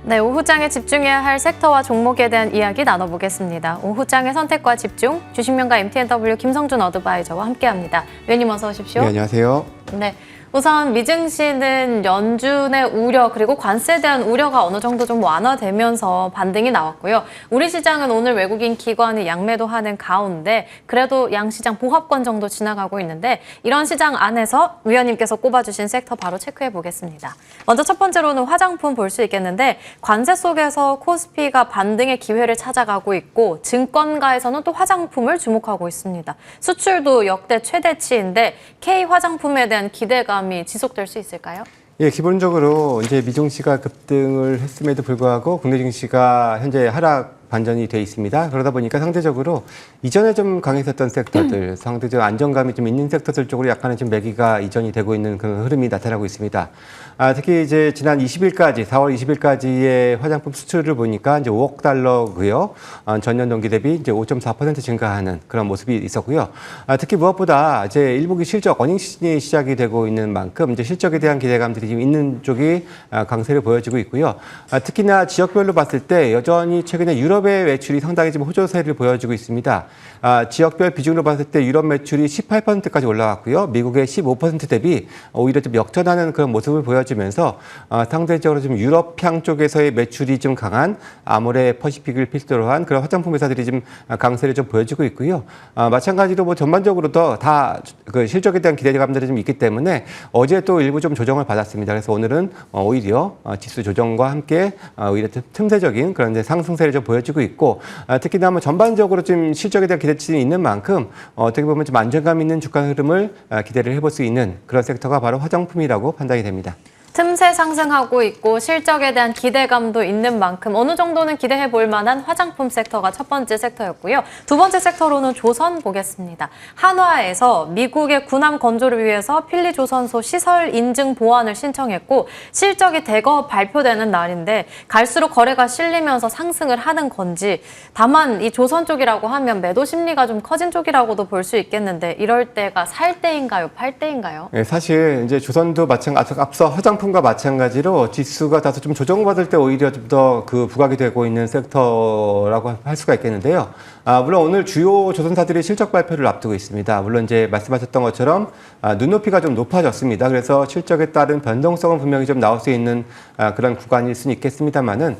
네, 오후장에 집중해야 할 섹터와 종목에 대한 이야기 나눠보겠습니다. 오후장의 선택과 집중, 주식명가 MTNW 김성준 어드바이저와 함께합니다. 위원님 어서 오십시오. 네, 안녕하세요. 네, 우선 미증시는 연준의 우려 그리고 관세에 대한 우려가 어느 정도 좀 완화되면서 반등이 나왔고요. 우리 시장은 오늘 외국인 기관이 양매도하는 가운데 그래도 양시장 보합권 정도 지나가고 있는데 이런 시장 안에서 위원님께서 꼽아주신 섹터 바로 체크해 보겠습니다. 먼저 첫 번째로는 화장품 볼 수 있겠는데 관세 속에서 코스피가 반등의 기회를 찾아가고 있고 증권가에서는 또 화장품을 주목하고 있습니다. 수출도 역대 최대치인데 K 화장품에 대한 기대감이 지속될 수 있을까요? 예, 기본적으로 이제 미증시가 급등을 했음에도 불구하고 국내 증시가 현재 하락 반전이 돼 있습니다. 그러다 보니까 상대적으로 이전에 좀 강했었던 섹터들, 상대적 안정감이 좀 있는 섹터들 쪽으로 약간의 좀 매기가 이전이 되고 있는 그런 흐름이 나타나고 있습니다. 특히 이제 지난 20일까지, 4월 20일까지의 화장품 수출을 보니까 이제 5억 달러고요. 전년 동기 대비 이제 5.4% 증가하는 그런 모습이 있었고요. 특히 무엇보다 이제 1분기 실적 어닝 시즌이 시작이 되고 있는 만큼 이제 실적에 대한 기대감들이 지금 있는 쪽이 강세를 보여주고 있고요. 특히나 지역별로 봤을 때 여전히 최근에 유럽의 매출이 상당히 좀 호조세를 보여주고 있습니다. 지역별 비중으로 봤을 때 유럽 매출이 18%까지 올라왔고요. 미국의 15% 대비 오히려 좀 역전하는 그런 모습을 보여주면서 상대적으로 좀 유럽향 쪽에서의 매출이 좀 강한 아모레, 퍼시픽을 필두로 한 그런 화장품 회사들이 좀 강세를 좀 보여주고 있고요. 마찬가지로 뭐 전반적으로 다 그 실적에 대한 기대감들이 좀 있기 때문에 어제 또 일부 좀 조정을 받았습니다. 그래서 오늘은 오히려 지수 조정과 함께 오히려 틈새적인 그런 이제 상승세를 좀 보여주고 있고 특히나 뭐 전반적으로 좀 실적에 대한 기대치는 있는 만큼 어떻게 보면 좀 안정감 있는 주가 흐름을 기대를 해볼 수 있는 그런 섹터가 바로 화장품이라고 판단이 됩니다. 틈새 상승하고 있고 실적에 대한 기대감도 있는 만큼 어느 정도는 기대해 볼 만한 화장품 섹터가 첫 번째 섹터였고요. 두 번째 섹터로는 조선 보겠습니다. 한화에서 미국의 군함 건조를 위해서 필리조선소 시설 인증 보완을 신청했고 실적이 대거 발표되는 날인데 갈수록 거래가 실리면서 상승을 하는 건지 다만 이 조선 쪽이라고 하면 매도 심리가 좀 커진 쪽이라고도 볼 수 있겠는데 이럴 때가 살 때인가요? 팔 때인가요? 네, 사실 이제 조선도 앞서 화장품과 마찬가지로 지수가 다소 좀 조정받을 때 오히려 좀 더 그 부각이 되고 있는 섹터라고 할 수가 있겠는데요. 물론 오늘 주요 조선사들이 실적 발표를 앞두고 있습니다. 물론 이제 말씀하셨던 것처럼 눈높이가 좀 높아졌습니다. 그래서 실적에 따른 변동성은 분명히 좀 나올 수 있는 그런 구간일 수는 있겠습니다만은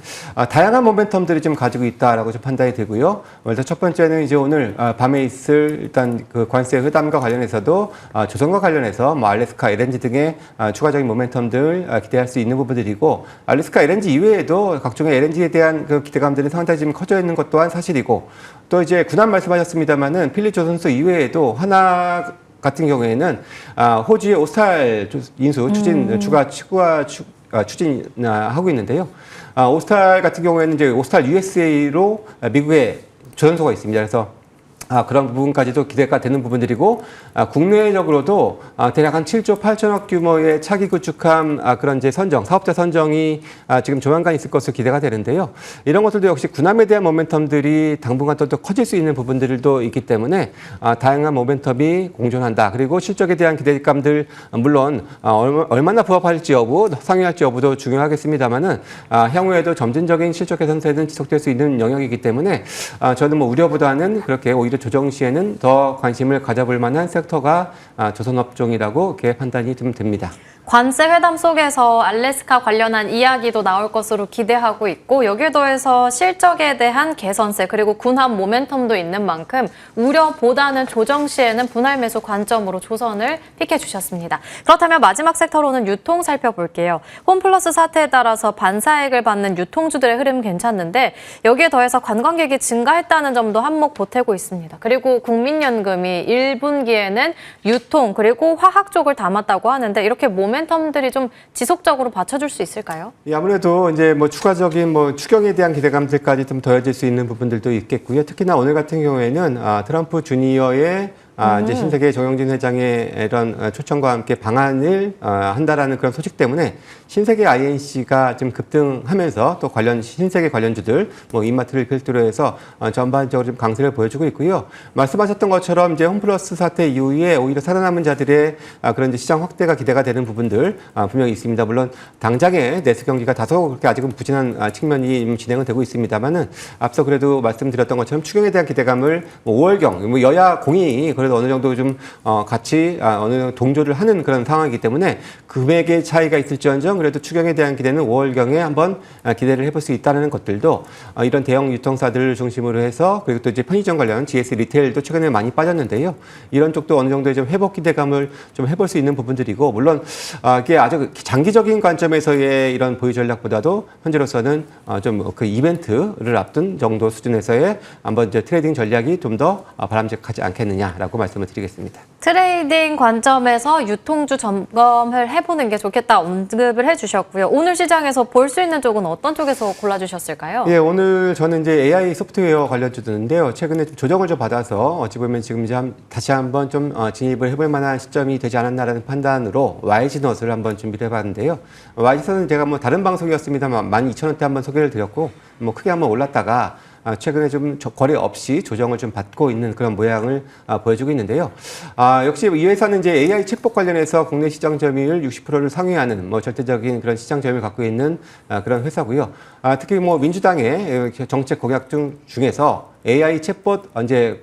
다양한 모멘텀들이 좀 가지고 있다라고 좀 판단이 되고요. 일단 첫 번째는 이제 오늘 밤에 있을 일단 그 관세 회담과 관련해서도 조선과 관련해서 뭐 알래스카, LNG 등의 추가적인 모멘텀들 기대할 수 있는 부분들이고 알래스카, LNG 이외에도 각종의 LNG에 대한 그 기대감들이 상당히 지금 커져 있는 것 또한 사실이고 또 이제 군함 말씀하셨습니다만은 필리조선소 이외에도 하나 같은 경우에는 호주의 오스탈 인수 추진하고 있는데요. 오스탈 같은 경우에는 이제 오스탈 USA로 미국에 조선소가 있습니다. 그래서 그런 부분까지도 기대가 되는 부분들이고 국내적으로도 대략 한 7조 8천억 규모의 차기 구축함 그런 이제 사업자 선정이 지금 조만간 있을 것으로 기대가 되는데요. 이런 것들도 역시 군함에 대한 모멘텀들이 당분간 또 커질 수 있는 부분들도 있기 때문에 다양한 모멘텀이 공존한다. 그리고 실적에 대한 기대감들 물론 얼마나 부합할지 여부, 상회할지 여부도 중요하겠습니다만은 향후에도 점진적인 실적 개선세는 지속될 수 있는 영역이기 때문에 저는 뭐 우려보다는 그렇게 오히려 조정 시에는 더 관심을 가져볼 만한 섹터가 조선업종이라고 이렇게 판단이 좀 됩니다. 관세 회담 속에서 알래스카 관련한 이야기도 나올 것으로 기대하고 있고 여기에 더해서 실적에 대한 개선세 그리고 군함 모멘텀도 있는 만큼 우려보다는 조정 시에는 분할 매수 관점으로 조선을 픽해 주셨습니다. 그렇다면 마지막 섹터로는 유통 살펴볼게요. 홈플러스 사태에 따라서 반사액을 받는 유통주들의 흐름 괜찮는데 여기에 더해서 관광객이 증가했다는 점도 한몫 보태고 있습니다. 그리고 국민연금이 1분기에는 유통 그리고 화학 쪽을 담았다고 하는데 이렇게 모멘텀들이 좀 지속적으로 받쳐줄 수 있을까요? 예, 아무래도 이제 뭐 추가적인 뭐 추경에 대한 기대감들까지 좀 더해질 수 있는 부분들도 있겠고요. 특히나 오늘 같은 경우에는 트럼프 주니어의 이제 신세계 정영진 회장의 이런 초청과 함께 방한을 한다라는 그런 소식 때문에 신세계 INC가 지금 급등하면서 또 신세계 관련주들, 뭐 이마트를 필두로 해서 전반적으로 좀 강세를 보여주고 있고요. 말씀하셨던 것처럼 이제 홈플러스 사태 이후에 오히려 살아남은 자들의 그런 이제 시장 확대가 기대가 되는 부분들 분명히 있습니다. 물론 당장의 내수 경기가 다소 그렇게 아직은 부진한 측면이 진행은 되고 있습니다만은 앞서 그래도 말씀드렸던 것처럼 추경에 대한 기대감을 5월경 여야 공이 그래도 어느 정도 좀 같이 어느 정도 동조를 하는 그런 상황이기 때문에 금액의 차이가 있을지언정 그래도 추경에 대한 기대는 5월경에 한번 기대를 해볼 수 있다는 것들도 이런 대형 유통사들을 중심으로 해서 그리고 또 이제 편의점 관련 GS 리테일도 최근에 많이 빠졌는데요. 이런 쪽도 어느 정도의 좀 회복 기대감을 좀 해볼 수 있는 부분들이고 물론 이게 아주 장기적인 관점에서의 이런 보유 전략보다도 현재로서는 좀 그 이벤트를 앞둔 정도 수준에서의 한번 이제 트레이딩 전략이 좀 더 바람직하지 않겠느냐라고 말씀을 드리겠습니다. 트레이딩 관점에서 유통주 점검을 해보는 게 좋겠다 언급을 해주셨고요. 오늘 시장에서 볼 수 있는 쪽은 어떤 쪽에서 골라주셨을까요? 예, 오늘 저는 이제 AI 소프트웨어 관련주들인데요. 최근에 좀 조정을 좀 받아서 어찌 보면 지금 이제 다시 한번 좀 진입을 해볼 만한 시점이 되지 않았나라는 판단으로 YG넛을 한번 준비를 해봤는데요. YG넛은 제가 뭐 다른 방송이었습니다만 12,000원대 한번 소개를 드렸고 뭐 크게 한번 올랐다가 최근에 좀 거래 없이 조정을 좀 받고 있는 그런 모양을 보여주고 있는데요. 역시 이 회사는 이제 AI 챗봇 관련해서 국내 시장 점유율 60%를 상회하는 뭐 절대적인 그런 시장 점유율을 갖고 있는 그런 회사고요. 특히 뭐 민주당의 정책 공약 중에서 AI 챗봇 이제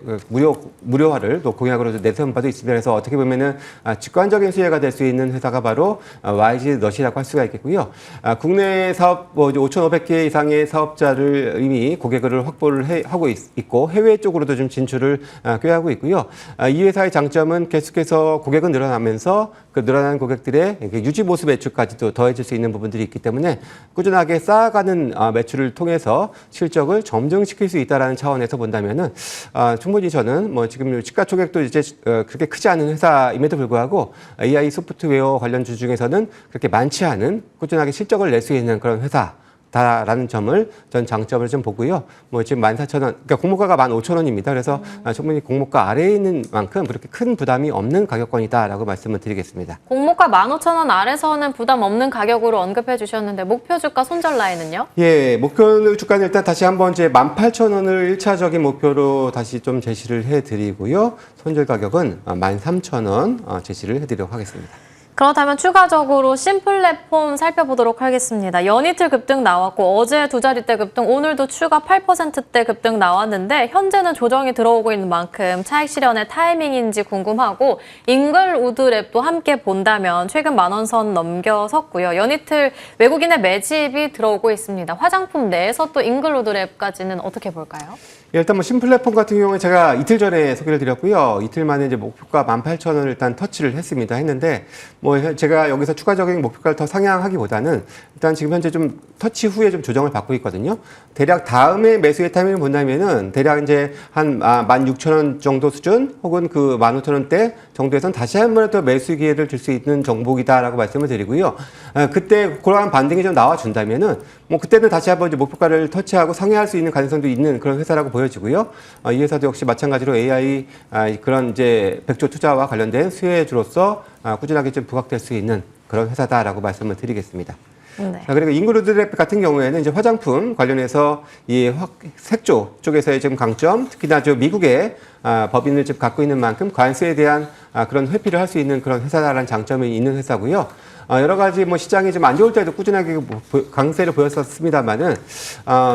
무료화를 또 공약으로 내세운 바도 있습니다. 그래서 어떻게 보면은 직관적인 수혜가 될 수 있는 회사가 바로 YG넛이라고 할 수가 있겠고요. 국내 사업 5,500개 이상의 사업자를 이미 고객을 확보를 하고 있고 해외 쪽으로도 좀 진출을 꾀하고 있고요. 이 회사의 장점은 계속해서 고객은 늘어나면서 그 늘어난 고객들의 유지 보수 매출까지도 더해질 수 있는 부분들이 있기 때문에 꾸준하게 쌓아가는 매출을 통해서 실적을 점증시킬 수 있다는 차원에서 본다면은 충분히 저는 뭐 지금 시가총액도 이제 그렇게 크지 않은 회사임에도 불구하고 AI 소프트웨어 관련주 중에서는 그렇게 많지 않은 꾸준하게 실적을 낼 수 있는 그런 회사. 다라는 점을 전 장점을 좀 보고요. 뭐 지금 14,000원, 그러니까 공모가가 15,000원입니다. 그래서 충분히 공모가 아래에 있는 만큼 그렇게 큰 부담이 없는 가격권이다라고 말씀을 드리겠습니다. 공모가 15,000원 아래서는 부담 없는 가격으로 언급해 주셨는데 목표 주가 손절 라인은요? 예, 목표 주가는 일단 다시 한번 이제 18,000원을 1차적인 목표로 다시 좀 제시를 해드리고요. 손절 가격은 13,000원 제시를 해드리도록 하겠습니다. 그렇다면 추가적으로 신플랫폼 살펴보도록 하겠습니다. 연이틀 급등 나왔고 어제 두 자릿대 급등, 오늘도 추가 8%대 급등 나왔는데 현재는 조정이 들어오고 있는 만큼 차익 실현의 타이밍인지 궁금하고 잉글우드랩도 함께 본다면 최근 10,000원 선 넘겨섰고요. 연이틀 외국인의 매집이 들어오고 있습니다. 화장품 내에서 또 잉글우드랩까지는 어떻게 볼까요? 일단 뭐 신플랫폼 같은 경우에 제가 이틀 전에 소개를 드렸고요. 이틀 만에 이제 목표가 18,000원을 일단 터치를 했는데 뭐 제가 여기서 추가적인 목표가를 더 상향하기보다는 일단 지금 현재 좀 터치 후에 좀 조정을 받고 있거든요. 대략 다음에 매수의 타이밍을 본다면은 대략 이제 한 16,000원 정도 수준 혹은 그 15,000원대 정도에선 다시 한 번 더 매수 기회를 줄 수 있는 종목이다라고 말씀을 드리고요. 그때 그러한 반등이 좀 나와준다면은 뭐 그때는 다시 한번 이제 목표가를 터치하고 상회할 수 있는 가능성도 있는 그런 회사라고 보여지고요. 이 회사도 역시 마찬가지로 AI 그런 이제 백조 투자와 관련된 수혜주로서 꾸준하게 좀 부각될 수 있는 그런 회사다라고 말씀을 드리겠습니다. 네. 그리고 잉글우드랩 같은 경우에는 이제 화장품 관련해서 이 색조 쪽에서의 지금 강점, 특히나 저 미국의 법인을 지금 갖고 있는 만큼 관세에 대한 그런 회피를 할 수 있는 그런 회사다라는 장점이 있는 회사고요. 여러 가지 뭐 시장이 좀 안 좋을 때도 꾸준하게 강세를 보였었습니다만은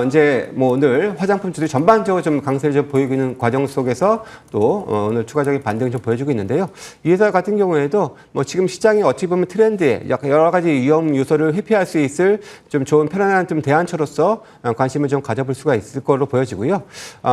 이제 뭐 오늘 화장품주들이 전반적으로 좀 강세를 좀 보이고 있는 과정 속에서 또 오늘 추가적인 반등을 좀 보여주고 있는데요. 이 회사 같은 경우에도 뭐 지금 시장이 어찌 보면 트렌드에 여러 가지 위험 요소를 회피할 수 있을 좀 좋은 편안한 좀 대안처로서 관심을 좀 가져볼 수가 있을 걸로 보여지고요.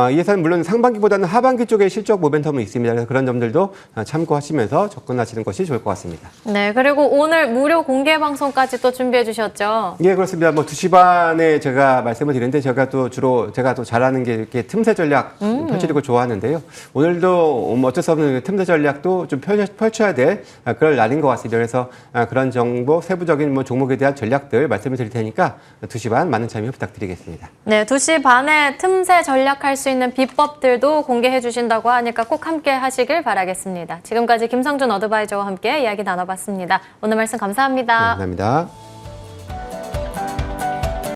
이 회사는 물론 상반기보다는 하반기 쪽에 실적 모멘텀이 있습니다. 그래서 그런 점들도 참고하시면서 접근하시는 것이 좋을 것 같습니다. 네, 그리고 오늘 무료 공개 방송까지 또 준비해 주셨죠? 예, 그렇습니다. 뭐 2시 반에 제가 말씀을 드리는데 제가 또 잘하는 게 이렇게 틈새 전략 펼치는 걸 좋아하는데요. 오늘도 뭐 어쩔 수 없는 틈새 전략도 좀 펼쳐야 될 그럴 날인 것 같습니다. 그래서 그런 정보, 세부적인 뭐 종목에 대한 전략들 말씀을 드릴 테니까 2시 반 많은 참여 부탁드리겠습니다. 네, 2시 반에 틈새 전략할 수 있는 비법들도 공개해 주신다. 준다고 하니까 꼭 함께 하시길 바라겠습니다. 지금까지 김성준 어드바이저와 함께 이야기 나눠봤습니다. 오늘 말씀 감사합니다. 감사합니다.